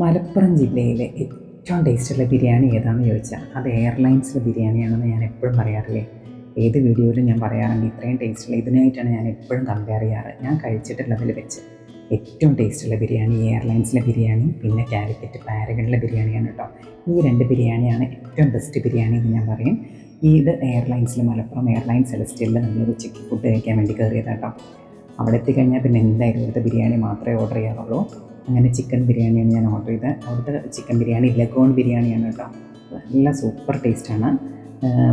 മലപ്പുറം ജില്ലയിലെ ഏറ്റവും ടേസ്റ്റുള്ള ബിരിയാണി ഏതാണെന്ന് ചോദിച്ചാൽ അത് എയർലൈൻസിലെ ബിരിയാണിയാണെന്ന് ഞാൻ എപ്പോഴും പറയാറില്ലേ. ഏത് വീഡിയോയിലും ഞാൻ പറയാറുണ്ട് ഇത്രയും ടേസ്റ്റുള്ള ഇതിനായിട്ടാണ് ഞാൻ എപ്പോഴും കമ്പയർ ചെയ്യാറ്. ഞാൻ കഴിച്ചിട്ടുള്ളതിൽ വെച്ച് ഏറ്റവും ടേസ്റ്റുള്ള ബിരിയാണി എയർലൈൻസിലെ ബിരിയാണി, പിന്നെ കാലിക്കറ്റ് പാരഗണിലെ ബിരിയാണിയാണ് കേട്ടോ. ഈ രണ്ട് ബിരിയാണിയാണ് ഏറ്റവും ബെസ്റ്റ് ബിരിയാണി എന്ന് ഞാൻ പറയും. ഇത് എയർലൈൻസിൽ മലപ്പുറം എയർലൈൻസ് സെലസ്റ്റിയലിൽ നമ്മൾ ഉച്ചയ്ക്ക് ഫുഡ് കഴിക്കാൻ വേണ്ടി കയറിയതാട്ടോ. അവിടെ എത്തിക്കഴിഞ്ഞാൽ പിന്നെ എന്തായാലും ഇവിടുത്തെ ബിരിയാണി മാത്രമേ ഓർഡർ ചെയ്യാറുള്ളൂ. അങ്ങനെ ചിക്കൻ ബിരിയാണിയാണ് ഞാൻ ഓർഡർ ചെയ്തത്. അവിടുത്തെ ചിക്കൻ ബിരിയാണി ലഗോൺ ബിരിയാണിയാണ് കേട്ടോ. നല്ല സൂപ്പർ ടേസ്റ്റാണ്.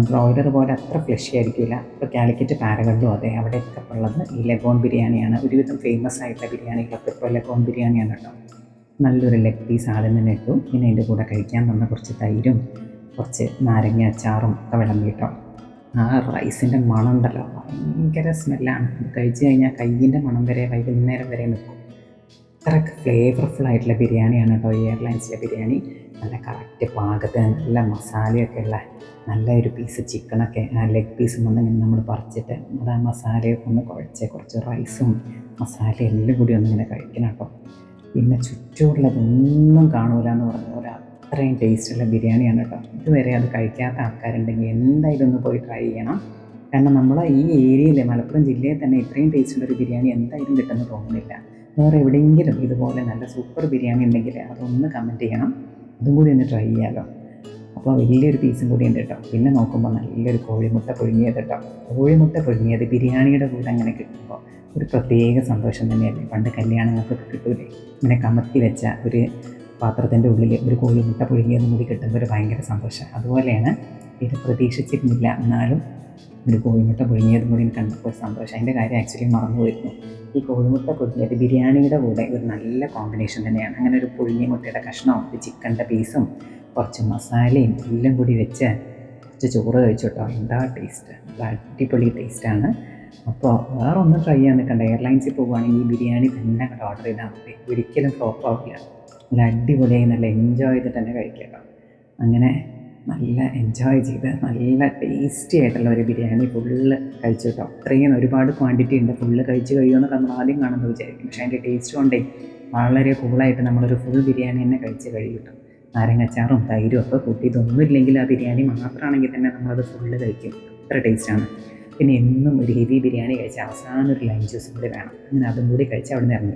ബ്രോയിലർ പോലെ അത്ര ഫ്ലഷി ആയിരിക്കില്ല. ഇപ്പോൾ കാലിക്കറ്റ് പാരഗണിലും അതെ, അവിടെയൊക്കെ ഉള്ളത് ഈ ലഗോൺ ബിരിയാണിയാണ്. ഒരുവിധം ഫേമസ് ആയിട്ടുള്ള ബിരിയാണികളൊക്കെ ഇപ്പോൾ ലഗോൺ ബിരിയാണിയാണ് കേട്ടോ. നല്ലൊരു ലെഗ് പീസ് ആദ്യം തന്നെ ഇട്ടു. പിന്നെ അതിൻ്റെ കൂടെ കഴിക്കാൻ തന്ന കുറച്ച് തൈരും കുറച്ച് നാരങ്ങ അച്ചാറും ഒക്കെ വിളമ്പിട്ടോ. ആ റൈസിൻ്റെ മണം ഉണ്ടല്ലോ, ഭയങ്കര സ്മെല്ലാണ്. കഴിച്ച് കഴിഞ്ഞാൽ കയ്യിൻ്റെ മണം വരെ വൈകുന്നേരം വരെ നിൽക്കും. അത്രയ്ക്ക് ഫ്ലേവർഫുൾ ആയിട്ടുള്ള ബിരിയാണിയാണ് കേട്ടോ ഈ എയർലൈൻസിലെ ബിരിയാണി. നല്ല കറക്റ്റ് പാകത്തിന് നല്ല മസാലയൊക്കെ ഉള്ള നല്ല ഒരു പീസ് ചിക്കനൊക്കെ ആ ലെഗ് പീസും വന്നിങ്ങനെ നമ്മൾ പറിച്ചിട്ട് അത് ആ മസാലയൊക്കെ ഒന്ന് കുഴച്ച് കുറച്ച് റൈസും മസാലയും എല്ലാം കൂടി ഒന്നിങ്ങനെ കഴിക്കണം കേട്ടോ. പിന്നെ ചുറ്റുമുള്ളതൊന്നും കാണൂല എന്ന് പറഞ്ഞ പോലെ അത്രയും ടേസ്റ്റുള്ള ബിരിയാണിയാണ് കേട്ടോ. ഇതുവരെ അത് കഴിക്കാത്ത ആൾക്കാരുണ്ടെങ്കിൽ എന്തായാലും ഒന്ന് പോയി ട്രൈ ചെയ്യണം. കാരണം നമ്മളെ ഈ ഏരിയയിൽ മലപ്പുറം ജില്ലയിൽ തന്നെ ഇത്രയും ടേസ്റ്റുള്ളൊരു ബിരിയാണി എന്തായാലും കിട്ടുമെന്ന് തോന്നുന്നില്ല. വേറെ എവിടെയെങ്കിലും ഇതുപോലെ നല്ല സൂപ്പർ ബിരിയാണി ഉണ്ടെങ്കിൽ അതൊന്ന് കമൻറ്റ് ചെയ്യണം. അതും കൂടി ഒന്ന് ട്രൈ ചെയ്യാമല്ലോ. അപ്പോൾ വലിയൊരു പീസും കൂടി ഉണ്ട് കേട്ടോ. പിന്നെ നോക്കുമ്പോൾ നല്ലൊരു കോഴിമുട്ട പുഴുങ്ങിയത് കേട്ടോ. കോഴിമുട്ട പുഴുങ്ങിയത് ബിരിയാണിയുടെ കൂടെ അങ്ങനെ കിട്ടുമ്പോൾ ഒരു പ്രത്യേക സന്തോഷം തന്നെയല്ലേ. പണ്ട് കല്യാണങ്ങൾക്കൊക്കെ കിട്ടൂലേ, ഇങ്ങനെ കമത്തി വെച്ച ഒരു പാത്രത്തിൻ്റെ ഉള്ളിൽ ഒരു കോഴിമുട്ട പുഴുങ്ങിയതും കൂടി കിട്ടുമ്പോൾ ഒരു ഭയങ്കര സന്തോഷം. അതുപോലെയാണ് ഇത് പ്രതീക്ഷിച്ചിരുന്നില്ല, എന്നാലും ഒരു കോഴിമുട്ട പുഴുങ്ങിയതും കൂടി കണ്ടപ്പോൾ ഒരു സന്തോഷം. അതിൻ്റെ കാര്യം ആക്ച്വലി മറന്നു പോയിരുന്നു. ഈ കോഴിമുട്ട പുഴുങ്ങിയത് ബിരിയാണിയുടെ കൂടെ ഒരു നല്ല കോമ്പിനേഷൻ തന്നെയാണ്. അങ്ങനെ ഒരു പുഴുങ്ങിയ മുട്ടയുടെ കഷ്ണവും ഒരു ചിക്കൻ്റെ പീസും കുറച്ച് മസാലയും എല്ലാം കൂടി വെച്ച് കുറച്ച് ചോറ് കഴിച്ചു കേട്ടോ. എന്താ ടേസ്റ്റ്, അടിപൊളി ടേസ്റ്റാണ്. അപ്പോൾ വേറെ ഒന്നും ട്രൈ ചെയ്യാൻ നിൽക്കണ്ട. എയർലൈൻസിൽ പോകുകയാണെങ്കിൽ ഈ ബിരിയാണി തന്നെ അങ്ങോട്ട് ഓർഡർ ചെയ്താൽ മതി. ഒരിക്കലും ഫ്ലോപ്പ് ആവില്ല. നല്ല അടിപൊളിയായി നല്ല എൻജോയ് ചെയ്തിട്ട് തന്നെ കഴിക്കാം. അങ്ങനെ നല്ല എൻജോയ് ചെയ്ത് നല്ല ടേസ്റ്റി ആയിട്ടുള്ള ഒരു ബിരിയാണി ഫുള്ള് കഴിച്ചു കേട്ടോ. അത്രയും ഒരുപാട് ക്വാണ്ടിറ്റി ഉണ്ട്. ഫുള്ള് കഴിച്ച് കഴിയുമെന്നൊക്കെ നമ്മൾ ആദ്യം കാണുമ്പോൾ വിചാരിക്കും. പക്ഷേ അതിൻ്റെ ടേസ്റ്റ് കൊണ്ടേ വളരെ കൂളായിട്ട് നമ്മളൊരു ഫുൾ ബിരിയാണി തന്നെ കഴിച്ച് കഴിയും കേട്ടോ. നാരങ്ങച്ചാറും തൈരും ഒക്കെ കൂട്ടി ഇതൊന്നും ഇല്ലെങ്കിൽ ആ ബിരിയാണി മാത്രമാണെങ്കിൽ തന്നെ നമ്മളത് ഫുള്ള് കഴിക്കും. അത്ര ടേസ്റ്റാണ്. പിന്നെ എന്നും ഒരു ഹെവി ബിരിയാണി കഴിച്ച് അവസാനം ഒരു ലൈം ജ്യൂസും കൂടി വേണം. അങ്ങനെ അതും കൂടി കഴിച്ച് അവിടെ നിന്ന് ഇറങ്ങി.